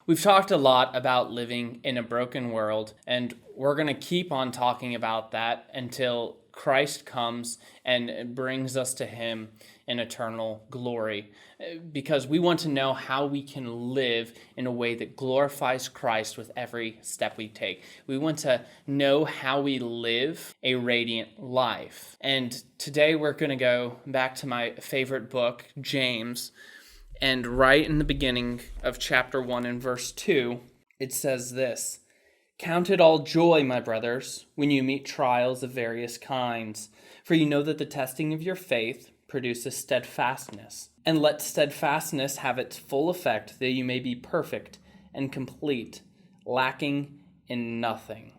We've talked a lot about living in a broken world, and we're going to keep on talking about that until Christ comes and brings us to him in eternal glory, because we want to know how we can live in a way that glorifies Christ with every step we take. We want to know how we live a radiant life. And today we're going to go back to my favorite book, James. And right in the beginning of chapter 1 and verse 2, it says this: "Count it all joy, my brothers, when you meet trials of various kinds, for you know that the testing of your faith produces steadfastness. And let steadfastness have its full effect, that you may be perfect and complete, lacking in nothing."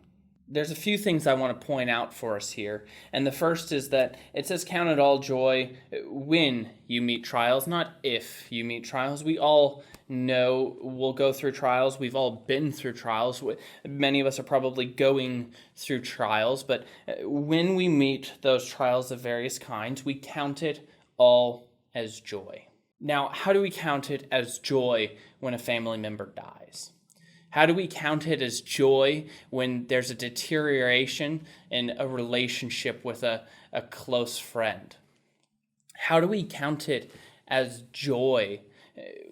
There's a few things I want to point out for us here. And the first is that it says count it all joy when you meet trials, not if you meet trials. We all know we'll go through trials. We've all been through trials. Many of us are probably going through trials. But when we meet those trials of various kinds, we count it all as joy. Now, how do we count it as joy when a family member dies? How do we count it as joy when there's a deterioration in a relationship with a close friend? How do we count it as joy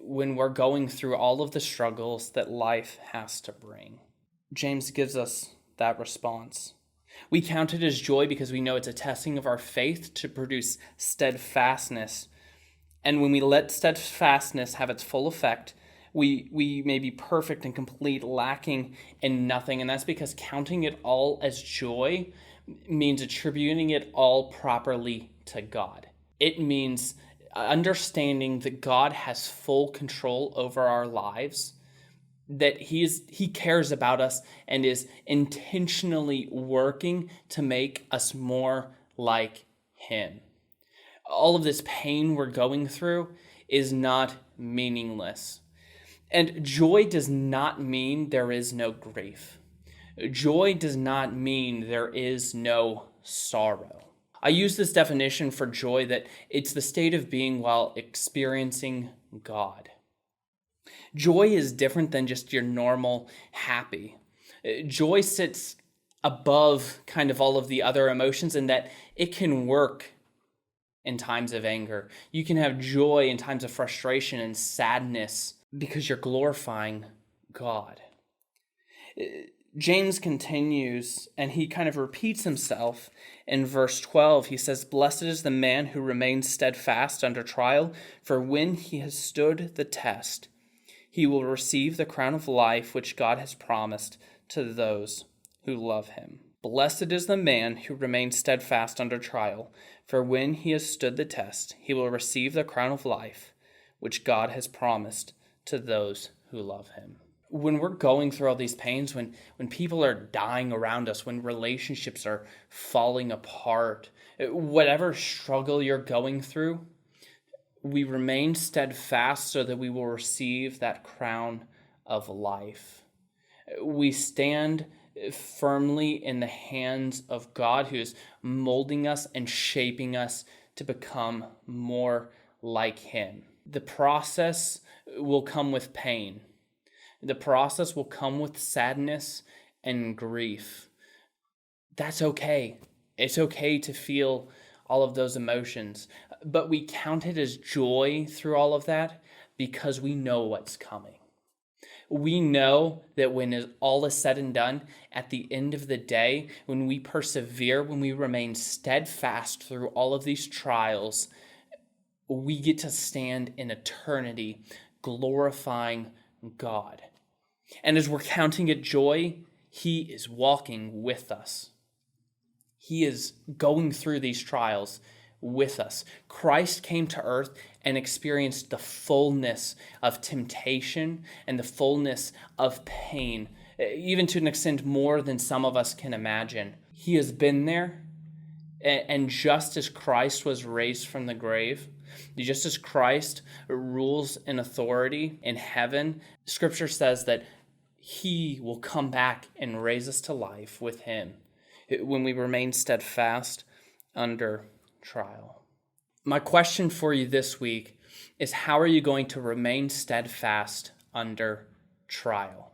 when we're going through all of the struggles that life has to bring? James gives us that response. We count it as joy because we know it's a testing of our faith to produce steadfastness. And when we let steadfastness have its full effect, we may be perfect and complete, lacking in nothing. And that's because counting it all as joy means attributing it all properly to God. It means understanding that God has full control over our lives, that he cares about us and is intentionally working to make us more like him. All of this pain we're going through is not meaningless. And joy does not mean there is no grief. Joy does not mean there is no sorrow. I use this definition for joy that it's the state of being while experiencing God. Joy is different than just your normal happy. Joy sits above kind of all of the other emotions in that it can work in times of anger. You can have joy in times of frustration and sadness, because you're glorifying God. James continues, and he kind of repeats himself in verse 12. He says, "Blessed is the man who remains steadfast under trial, for when he has stood the test, he will receive the crown of life which God has promised to those who love him." Blessed is the man who remains steadfast under trial, for when he has stood the test, he will receive the crown of life which God has promised to those who love him. When we're going through all these pains, when people are dying around us, when relationships are falling apart, whatever struggle you're going through, we remain steadfast so that we will receive that crown of life. We stand firmly in the hands of God, who is molding us and shaping us to become more like him. The process will come with pain. The process will come with sadness and grief. That's okay. It's okay to feel all of those emotions, but we count it as joy through all of that because we know what's coming. We know that when all is said and done, at the end of the day, when we persevere, when we remain steadfast through all of these trials, we get to stand in eternity glorifying God. And as we're counting it joy, he is walking with us. He is going through these trials with us. Christ came to earth and experienced the fullness of temptation and the fullness of pain, even to an extent more than some of us can imagine. He has been there, and just as Christ was raised from the grave, just as Christ rules in authority in heaven, Scripture says that he will come back and raise us to life with him when we remain steadfast under trial. My question for you this week is, how are you going to remain steadfast under trial.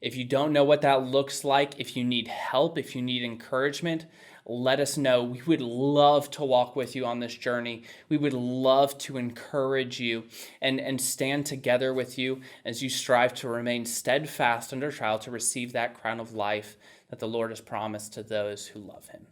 If you don't know what that looks like, if you need help, if you need encouragement, let us know. We would love to walk with you on this journey. We would love to encourage you and stand together with you as you strive to remain steadfast under trial to receive that crown of life that the Lord has promised to those who love him.